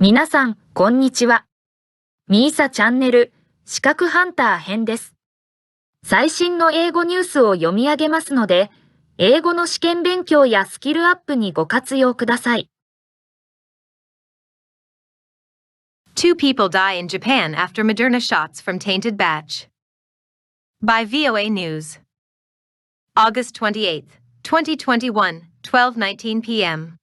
皆さん、こんにちは。みーさチャンネル、資格ハンター編です。最新の英語ニュースを読み上げますので、英語の試験勉強やスキルアップにご活用ください。Two people die in Japan after Moderna shots from Tainted batch. By VOA News. August 28, 2021, 12:19 p.m.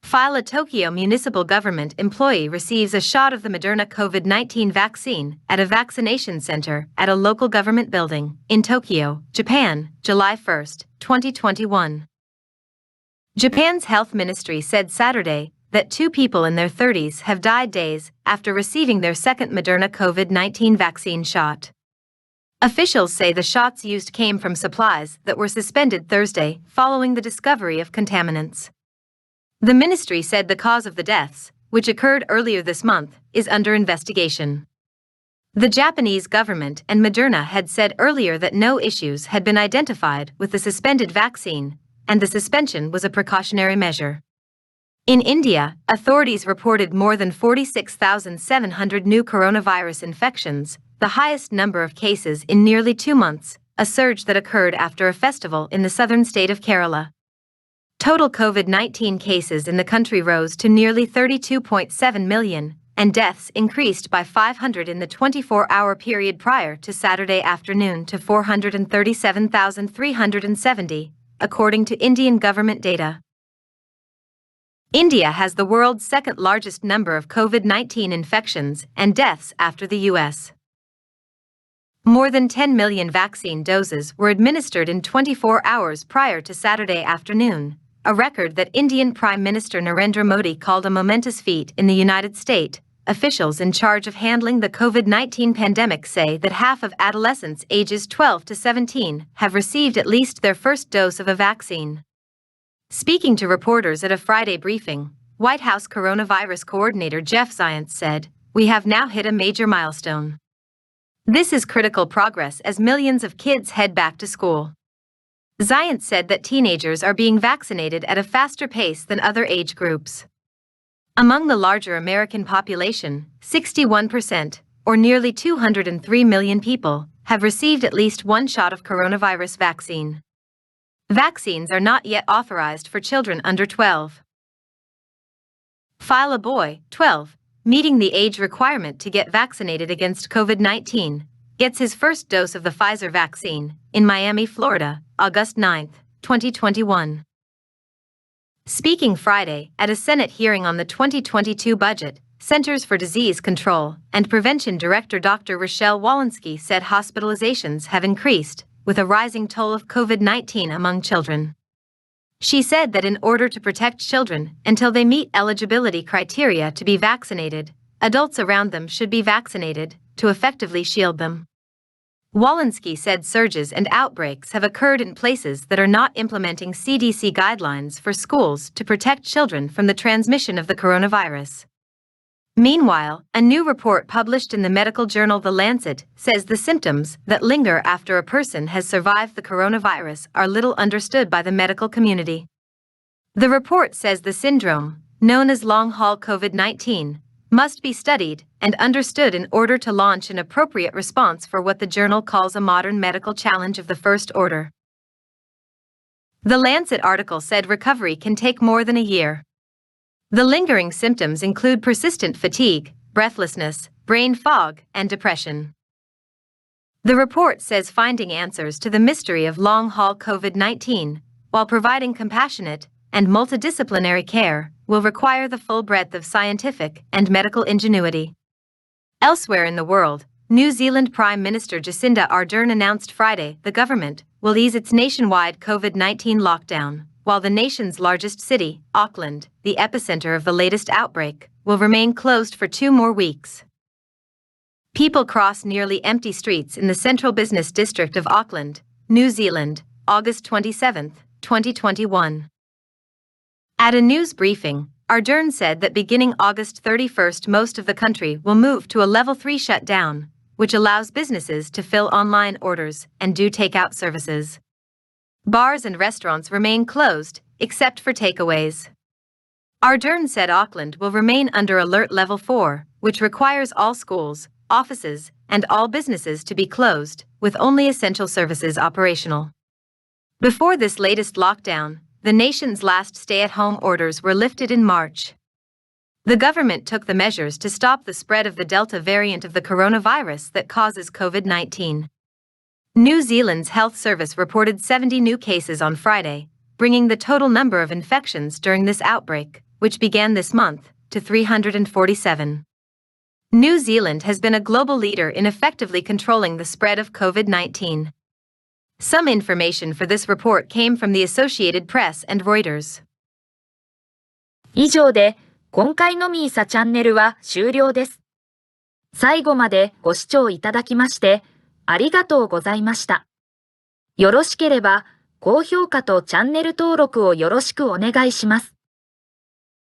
File a Tokyo municipal government employee receives a shot of the Moderna COVID-19 vaccine at a vaccination center at a local government building in Tokyo, Japan, July 1, 2021. Japan's health ministry said Saturday that two people in their 30s have died days after receiving their second Moderna COVID-19 vaccine shot. Officials say the shots used came from supplies that were suspended Thursday following the discovery of contaminants. The ministry said the cause of the deaths, which occurred earlier this month, is under investigation. The Japanese government and Moderna had said earlier that no issues had been identified with the suspended vaccine, and the suspension was a precautionary measure. In India, authorities reported more than 46,700 new coronavirus infections, the highest number of cases in nearly 2 months, a surge that occurred after a festival in the southern state of Kerala. Total COVID-19 cases in the country rose to nearly 32.7 million, and deaths increased by 500 in the 24-hour period prior to Saturday afternoon to 437,370, according to Indian government data. India has the world's second-largest number of COVID-19 infections and deaths after the U.S. More than 10 million vaccine doses were administered in 24 hours prior to Saturday afternoon, a record that Indian Prime Minister Narendra Modi called a momentous feat in the United States. Officials in charge of handling the COVID-19 pandemic say that half of adolescents ages 12 to 17 have received at least their first dose of a vaccine. Speaking to reporters at a Friday briefing, White House coronavirus coordinator Jeff Zients said, "We have now hit a major milestone. This is critical progress as millions of kids head back to school." Zients said that teenagers are being vaccinated at a faster pace than other age groups. Among the larger American population, 61%, or nearly 203 million people, have received at least one shot of coronavirus vaccine. Vaccines are not yet authorized for children under 12. File a boy, 12, meeting the age requirement to get vaccinated against COVID-19, gets his first dose of the Pfizer vaccine in Miami, Florida, August 9, 2021. Speaking Friday at a Senate hearing on the 2022 budget, Centers for Disease Control and Prevention Director Dr. Rochelle Walensky said hospitalizations have increased, with a rising toll of COVID-19 among children. She said that in order to protect children until they meet eligibility criteria to be vaccinated, adults around them should be vaccinated to effectively shield them. Walensky said surges and outbreaks have occurred in places that are not implementing CDC guidelines for schools to protect children from the transmission of the coronavirus. Meanwhile, a new report published in the medical journal The Lancet says the symptoms that linger after a person has survived the coronavirus are little understood by the medical community. The report says the syndrome, known as long-haul COVID-19, must be studied and understood in order to launch an appropriate response for what the journal calls a modern medical challenge of the first order. The Lancet article said recovery can take more than a year. The lingering symptoms include persistent fatigue, breathlessness, brain fog, and depression. The report says finding answers to the mystery of long-haul COVID-19, while providing compassionate and multidisciplinary care, will require the full breadth of scientific and medical ingenuity. Elsewhere in the world, New Zealand Prime Minister Jacinda Ardern announced Friday the government will ease its nationwide COVID-19 lockdown, while the nation's largest city, Auckland, the epicenter of the latest outbreak, will remain closed for 2 more weeks. People cross nearly empty streets in the central business district of Auckland, New Zealand, August 27, 2021. At a news briefing, Ardern said that beginning August 31, most of the country will move to a Level 3 shutdown, which allows businesses to fill online orders and do takeout services. Bars and restaurants remain closed, except for takeaways. Ardern said Auckland will remain under Alert Level 4, which requires all schools, offices, and all businesses to be closed, with only essential services operational. Before this latest lockdown, the nation's last stay-at-home orders were lifted in March. The government took the measures to stop the spread of the Delta variant of the coronavirus that causes COVID-19. New Zealand's health service reported 70 new cases on Friday, bringing the total number of infections during this outbreak, which began this month, to 347. New Zealand has been a global leader in effectively controlling the spread of COVID-19. Some information for this report came from the Associated Press and Reuters. 以上で今回のミーサチャンネルは終了です。最後までご視聴いただきましてありがとうございました。よろしければ高評価とチャンネル登録をよろしくお願いします。